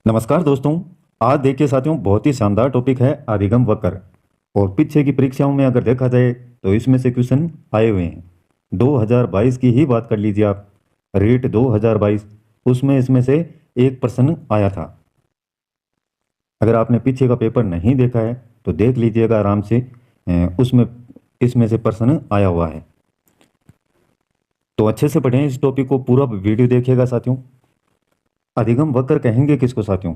नमस्कार दोस्तों। आज देखिए साथियों, बहुत ही शानदार टॉपिक है अधिगम वक्र। और पीछे की परीक्षाओं में अगर देखा जाए तो इसमें से क्वेश्चन आए हुए हैं। 2022 की ही बात कर लीजिए आप, रेट 2022, उसमें इसमें से एक प्रश्न आया था। अगर आपने पीछे का पेपर नहीं देखा है तो देख लीजिएगा आराम से। उसमें इसमें से प्रश्न आया हुआ है। तो अच्छे से पढ़ें इस टॉपिक को, पूरा वीडियो देखिएगा साथियों। अधिगम वक्र कहेंगे किसको साथियों?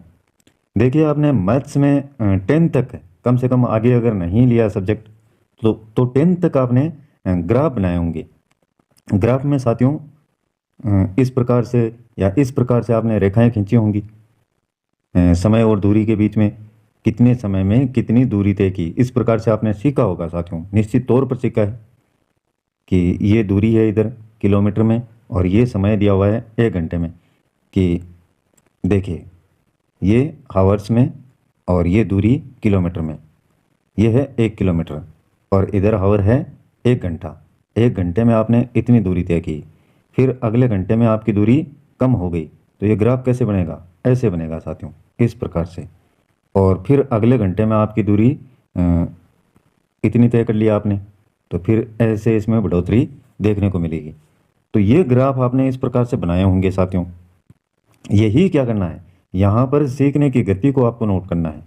देखिए, आपने मैथ्स में 10 तक कम से कम आगे अगर नहीं लिया सब्जेक्ट तो 10 तक आपने ग्राफ बनाए होंगे। ग्राफ में साथियों इस प्रकार से या इस प्रकार से आपने रेखाएं खींची होंगी। समय और दूरी के बीच में कितने समय में कितनी दूरी तय की, इस प्रकार से आपने सीखा होगा साथियों, निश्चित तौर पर सीखा है कि ये दूरी है इधर किलोमीटर में और ये समय दिया हुआ है 1 घंटे में। कि देखिए, ये हावर्स में और ये दूरी किलोमीटर में, ये है 1 किलोमीटर और इधर हावर है 1 घंटा। 1 घंटे में आपने इतनी दूरी तय की, फिर अगले घंटे में आपकी दूरी कम हो गई, तो ये ग्राफ कैसे बनेगा? ऐसे बनेगा साथियों, इस प्रकार से। और फिर अगले घंटे में आपकी दूरी इतनी तय कर लिया आपने, तो फिर ऐसे इसमें बढ़ोतरी देखने को मिलेगी। तो ये ग्राफ आपने इस प्रकार से बनाए होंगे साथियों। यही क्या करना है, यहाँ पर सीखने की गति को आपको नोट करना है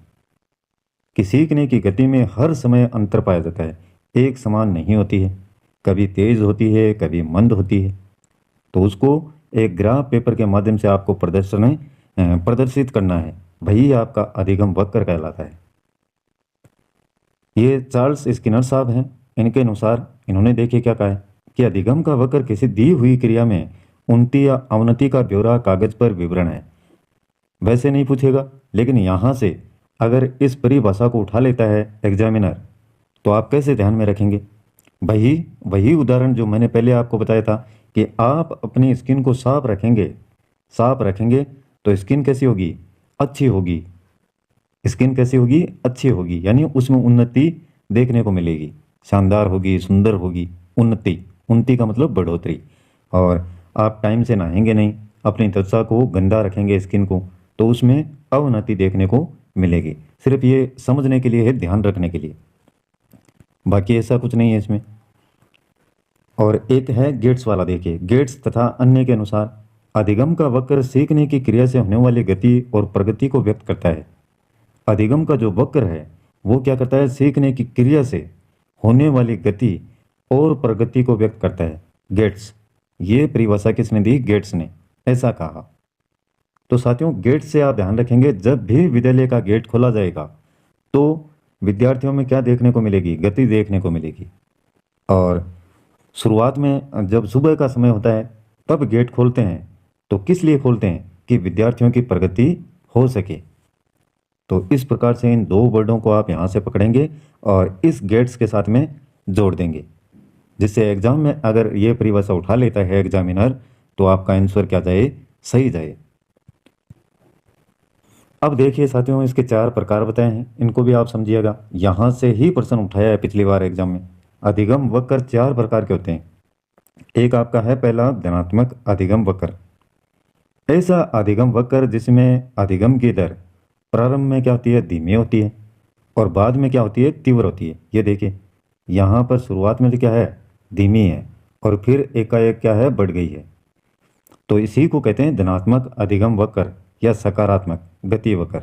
कि सीखने की गति में हर समय अंतर पाया जाता है, एक समान नहीं होती है, कभी तेज होती है कभी मंद होती है। तो उसको एक ग्राफ पेपर के माध्यम से आपको प्रदर्शित करना है, वही आपका अधिगम वक्र कहलाता है। ये चार्ल्स स्किनर साहब हैं। इनके अनुसार इन्होंने देखिए क्या कहा है कि अधिगम का वक्र किसी दी हुई क्रिया में उन्नति या अवनति का ब्यौरा कागज पर विवरण है। वैसे नहीं पूछेगा, लेकिन यहाँ से अगर इस परिभाषा को उठा लेता है एग्जामिनर, तो आप कैसे ध्यान में रखेंगे? वही वही उदाहरण जो मैंने पहले आपको बताया था कि आप अपनी स्किन को साफ रखेंगे तो स्किन कैसी होगी? अच्छी होगी। स्किन कैसी होगी? अच्छी होगी, यानी उसमें उन्नति देखने को मिलेगी, शानदार होगी, सुंदर होगी। उन्नति, उन्नति का मतलब बढ़ोतरी। और आप टाइम से नहाएंगे नहीं, अपनी त्वचा को गंदा रखेंगे स्किन को, तो उसमें अवनति देखने को मिलेगी। सिर्फ ये समझने के लिए है, ध्यान रखने के लिए, बाकी ऐसा कुछ नहीं है इसमें। और एक है गेट्स वाला, देखिए गेट्स तथा अन्य के अनुसार अधिगम का वक्र सीखने की क्रिया से होने वाली गति और प्रगति को व्यक्त करता है। अधिगम का जो वक्र है वो क्या करता है? सीखने की क्रिया से होने वाली गति और प्रगति को व्यक्त करता है। गेट्स, ये परिभाषा किसने दी? गेट्स ने ऐसा कहा। तो साथियों, गेट से आप ध्यान रखेंगे, जब भी विद्यालय का गेट खोला जाएगा तो विद्यार्थियों में क्या देखने को मिलेगी? गति देखने को मिलेगी। और शुरुआत में जब सुबह का समय होता है तब गेट खोलते हैं, तो किस लिए खोलते हैं? कि विद्यार्थियों की प्रगति हो सके। तो इस प्रकार से इन दो वर्डों को आप यहाँ से पकड़ेंगे और इस गेट्स के साथ में जोड़ देंगे, जिससे एग्जाम में अगर ये परिभाषा उठा लेता है एग्जामिनर, तो आपका आंसर क्या जाए? सही जाए। अब देखिए साथियों, इसके 4 प्रकार बताए हैं, इनको भी आप समझिएगा। यहाँ से ही प्रश्न उठाया है पिछली बार एग्जाम में। अधिगम वक्र 4 प्रकार के होते हैं। एक आपका है पहला धनात्मक अधिगम वक्र। ऐसा अधिगम वक्र जिसमें अधिगम की दर प्रारंभ में क्या होती है? धीमी होती है और बाद में क्या होती है? तीव्र होती है। ये देखिए, यहाँ पर शुरुआत में तो क्या है? धीमी है और फिर एकाएक क्या है? बढ़ गई है। तो इसी को कहते हैं धनात्मक अधिगम वक्र या सकारात्मक गति वक्र।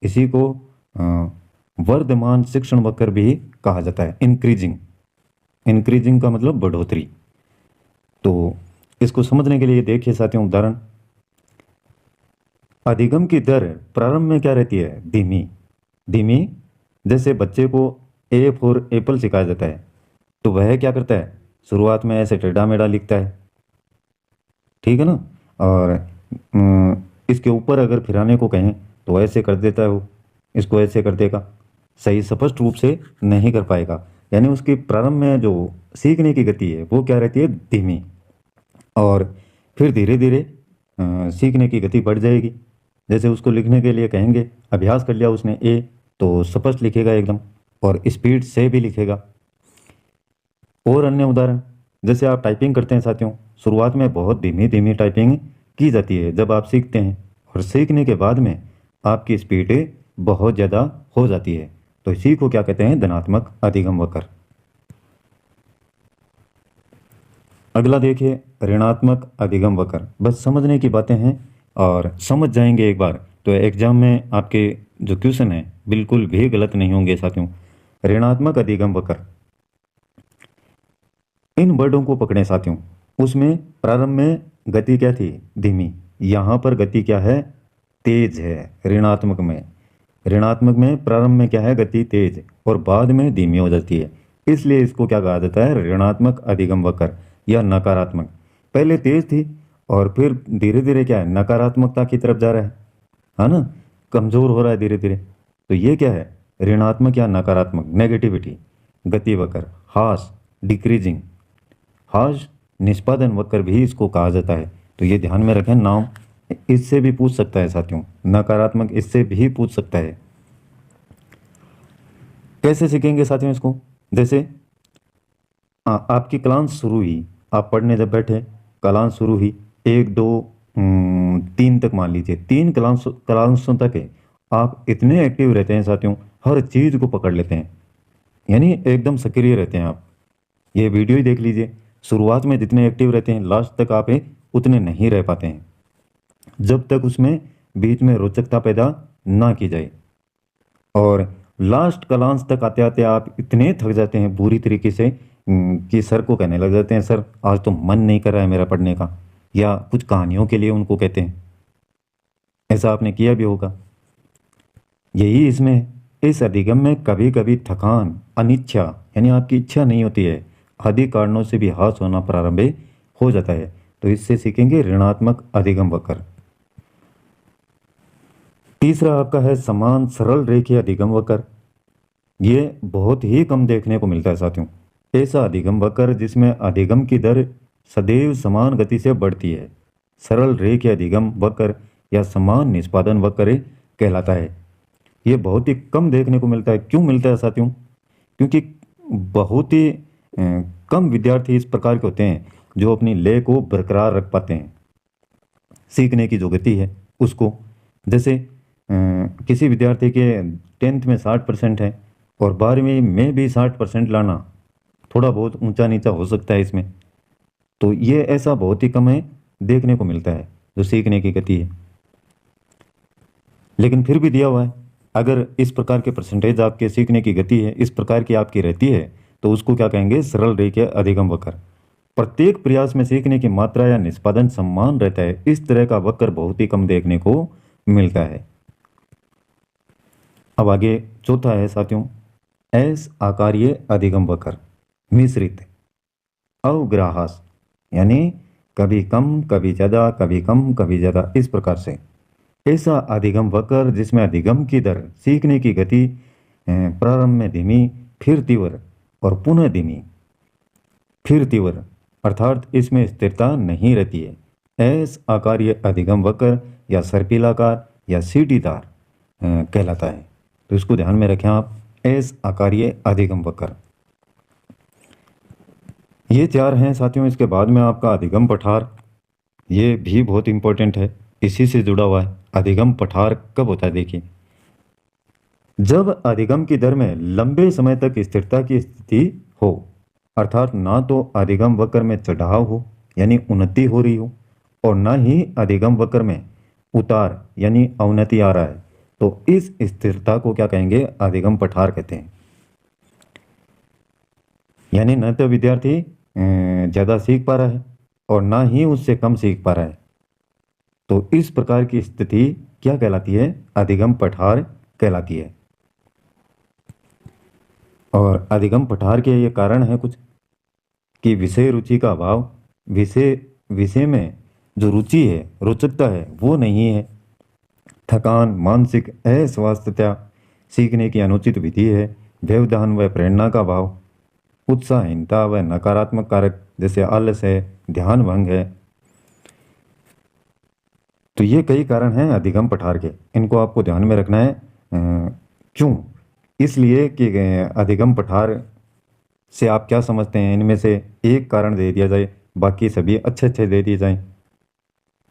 इसी को वर्धमान शिक्षण वक्र भी कहा जाता है। इंक्रीजिंग, इंक्रीजिंग का मतलब बढ़ोतरी। तो इसको समझने के लिए देखिए साथियों उदाहरण। अधिगम की दर प्रारंभ में क्या रहती है? धीमी। धीमी, जैसे बच्चे को ए फॉर एप्पल सिखाया जाता है, तो वह क्या करता है? शुरुआत में ऐसे टेढ़ा मेढ़ा लिखता है, ठीक है ना। और इसके ऊपर अगर फिराने को कहें तो ऐसे कर देता है वो, इसको ऐसे कर देगा, सही स्पष्ट रूप से नहीं कर पाएगा। यानी उसकी प्रारंभ में जो सीखने की गति है वो क्या रहती है? धीमी। और फिर धीरे धीरे सीखने की गति बढ़ जाएगी। जैसे उसको लिखने के लिए कहेंगे, अभ्यास कर लिया उसने ए, तो स्पष्ट लिखेगा एकदम और स्पीड से भी लिखेगा। और अन्य उदाहरण, जैसे आप टाइपिंग करते हैं साथियों, शुरुआत में बहुत धीमी धीमी टाइपिंग की जाती है जब आप सीखते हैं, और सीखने के बाद में आपकी स्पीड बहुत ज़्यादा हो जाती है। तो इसी को क्या कहते हैं, धनात्मक अधिगम वक्र। अगला देखिए ऋणात्मक अधिगम वक्र। बस समझने की बातें हैं और समझ जाएंगे एक बार तो एग्जाम में आपके जो क्वेश्चन है बिल्कुल भी गलत नहीं होंगे साथियों। ऋणात्मक अधिगम वक्र, इन वर्डों को पकड़ें साथियों। उसमें प्रारंभ में गति क्या थी, धीमी। यहाँ पर गति क्या है, तेज है। ऋणात्मक में, ऋणात्मक में प्रारंभ में क्या है, गति तेज और बाद में धीमी हो जाती है। इसलिए इसको क्या कहा जाता है, ऋणात्मक अधिगम वक्र या नकारात्मक। पहले तेज थी और फिर धीरे धीरे क्या है, नकारात्मकता की तरफ जा रहा है ना, कमजोर हो रहा है धीरे धीरे। तो ये क्या है, ऋणात्मक या नकारात्मक, नेगेटिविटी गति वक्र। हास, डिक्रीजिंग, हाश निष्पादन वक्र भी इसको कहा जाता है। तो ये ध्यान में रखें, नाम इससे भी पूछ सकता है साथियों, नकारात्मक इससे भी पूछ सकता है। कैसे सीखेंगे साथियों इसको, जैसे आपकी क्लास शुरू हुई, आप पढ़ने जब बैठे, क्लास शुरू हुई 1 2 3 तक, मान लीजिए 3 क्लासों तक है, आप इतने एक्टिव रहते हैं साथियों, हर चीज़ को पकड़ लेते हैं, यानी एकदम सक्रिय रहते हैं आप। ये वीडियो ही देख लीजिए, शुरुआत में जितने एक्टिव रहते हैं लास्ट तक आप उतने नहीं रह पाते हैं, जब तक उसमें बीच में रोचकता पैदा ना की जाए। और लास्ट क्लास तक आते आते आप इतने थक जाते हैं बुरी तरीके से कि सर को कहने लग जाते हैं, सर आज तो मन नहीं कर रहा है मेरा पढ़ने का, या कुछ कहानियों के लिए उनको कहते हैं। ऐसा आपने किया भी होगा। यही इसमें है। इस अधिगम में कभी कभी थकान, अनिच्छा, यानी आपकी इच्छा नहीं होती है, आदि कारणों से भी हास होना प्रारंभ हो जाता है। तो इससे सीखेंगे ऋणात्मक अधिगम वक्र। तीसरा आपका है समान सरल रेखीय अधिगम वक्र। ये बहुत ही कम देखने को मिलता है साथियों। ऐसा अधिगम वक्र जिसमें अधिगम की दर सदैव समान गति से बढ़ती है, सरल रेखीय अधिगम वक्र या समान निष्पादन वक्र कहलाता है। ये बहुत ही कम देखने को मिलता है। क्यों मिलता है साथियों, क्योंकि बहुत ही कम विद्यार्थी इस प्रकार के होते हैं जो अपनी लय को बरकरार रख पाते हैं, सीखने की जो गति है उसको। जैसे किसी विद्यार्थी के 10th में 60% है और 12वीं में भी 60% लाना, थोड़ा बहुत ऊंचा नीचा हो सकता है इसमें। तो ये ऐसा बहुत ही कम है देखने को मिलता है जो सीखने की गति है, लेकिन फिर भी दिया हुआ है। अगर इस प्रकार के परसेंटेज आपके सीखने की गति है, इस प्रकार की आपकी रहती है, तो उसको क्या कहेंगे, सरल रेखीय अधिगम वक्र। प्रत्येक प्रयास में सीखने की मात्रा या निष्पादन समान रहता है। इस तरह का वक्र बहुत ही कम देखने को मिलता है। अब आगे चौथा है साथियों, एस आकारीय अधिगम वक्र, मिश्रित अवग्राहस, यानी कभी कम कभी ज़्यादा, कभी कम कभी ज़्यादा, इस प्रकार से। ऐसा अधिगम वक्र जिसमें अधिगम की दर, सीखने की गति प्रारंभ में धीमी, फिर तीव्र और पुनः धीमी, फिर तीव्र, अर्थात इसमें स्थिरता नहीं रहती है। एस आकारीय अधिगम वक्र या सर्पिलाकार या सीढ़ीदार कहलाता है। तो इसको ध्यान में रखें आप, एस आकारीय अधिगम वक्र। ये 4 हैं साथियों। इसके बाद में आपका अधिगम पठार, ये भी बहुत इंपॉर्टेंट है, इसी से जुड़ा हुआ है। अधिगम पठार कब होता है, देखिए जब अधिगम की दर में लंबे समय तक स्थिरता की स्थिति हो, अर्थात ना तो अधिगम वक्र में चढ़ाव हो यानी उन्नति हो रही हो, और ना ही अधिगम वक्र में उतार यानी अवनति आ रहा है, तो इस स्थिरता को क्या कहेंगे, अधिगम पठार कहते हैं। यानी न तो विद्यार्थी ज़्यादा सीख पा रहा है और ना ही उससे कम सीख पा रहा है, तो इस प्रकार की स्थिति क्या कहलाती है, अधिगम पठार कहलाती है। और अधिगम पठार के ये कारण है कुछ, कि विषय रुचि का अभाव, विषय में जो रुचि है, रोचकता है, वो नहीं है। थकान, मानसिक अस्वस्थता, सीखने की अनुचित विधि है, व्यवधान व प्रेरणा का अभाव, उत्साहहीनता व नकारात्मक कारक जैसे आलस है, ध्यान भंग है। तो ये कई कारण हैं अधिगम पठार के, इनको आपको ध्यान में रखना है। क्यों, इसलिए कि अधिगम पठार से आप क्या समझते हैं, इनमें से एक कारण दे दिया जाए, बाकी सभी अच्छे अच्छे दे दिए जाएं,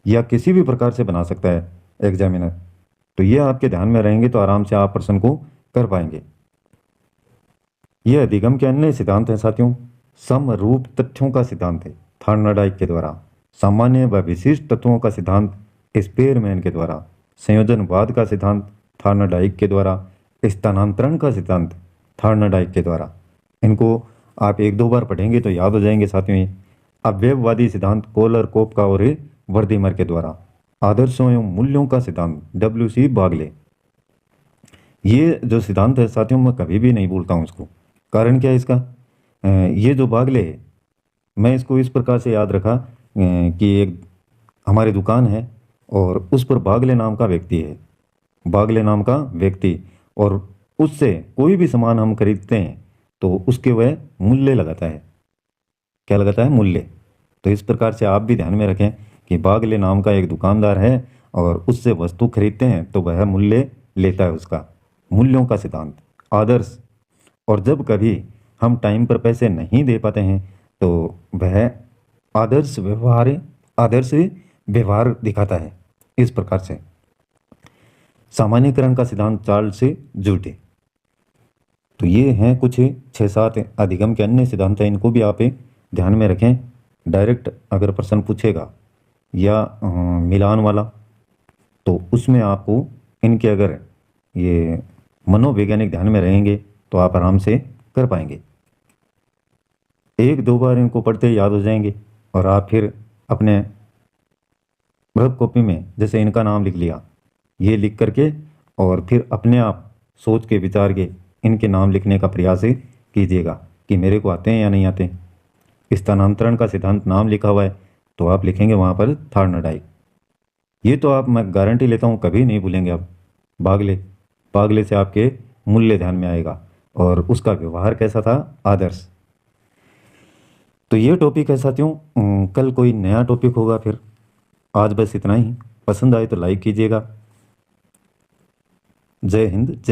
या किसी भी प्रकार से बना सकता है एग्जामिनर। तो ये आपके ध्यान में रहेंगे तो आराम से आप प्रश्न को कर पाएंगे। यह अधिगम के अन्य सिद्धांत हैं साथियों। समरूप तथ्यों का सिद्धांत है थार्नडाइक के द्वारा। सामान्य व विशिष्ट तत्वों का सिद्धांत स्पेयरमैन के द्वारा। संयोजनवाद का सिद्धांत थार्नडाइक के द्वारा। स्थानांतरण का सिद्धांत थार्नडाइक के द्वारा। इनको आप एक दो बार पढ़ेंगे तो याद हो जाएंगे साथियों। ये अवयववादी सिद्धांत कोलर कोपका और वर्दीमर के द्वारा। आदर्शों एवं मूल्यों का सिद्धांत W.C. बागले। ये जो सिद्धांत है साथियों मैं कभी भी नहीं भूलता हूँ इसको। कारण क्या है इसका? ये जो बागले है मैं इसको इस प्रकार से याद रखा कि एक हमारी दुकान है और उस पर बागले नाम का व्यक्ति है। बागले नाम का व्यक्ति, और उससे कोई भी सामान हम खरीदते हैं तो उसके वह मूल्य लगाता है। क्या लगाता है? मूल्य। तो इस प्रकार से आप भी ध्यान में रखें कि बागले नाम का एक दुकानदार है और उससे वस्तु खरीदते हैं तो वह मूल्य लेता है उसका। मूल्यों का सिद्धांत। आदर्श, और जब कभी हम टाइम पर पैसे नहीं दे पाते हैं तो वह आदर्श व्यवहार दिखाता है। इस प्रकार से सामान्यकरण का सिद्धांत चार्ल्स जूटे। तो ये हैं कुछ 6-7 अधिगम के अन्य सिद्धांत हैं, इनको भी आप ध्यान में रखें। डायरेक्ट अगर प्रश्न पूछेगा या मिलान वाला तो उसमें आपको इनके अगर ये मनोवैज्ञानिक ध्यान में रहेंगे तो आप आराम से कर पाएंगे। एक दो बार इनको पढ़ते याद हो जाएंगे और आप फिर अपने रफ कॉपी में जैसे इनका नाम लिख लिया, ये लिख करके और फिर अपने आप सोच के विचार के इनके नाम लिखने का प्रयास कीजिएगा कि मेरे को आते हैं या नहीं आते। स्थानांतरण का सिद्धांत नाम लिखा हुआ है तो आप लिखेंगे वहाँ पर थार्नडाइक। ये तो आप, मैं गारंटी लेता हूँ, कभी नहीं भूलेंगे आप। बागले से आपके मूल्य ध्यान में आएगा और उसका व्यवहार कैसा था? आदर्श। तो ये टॉपिक है साथियों। कल कोई नया टॉपिक होगा फिर। आज बस इतना ही। पसंद आए तो लाइक कीजिएगा। जय हिंद।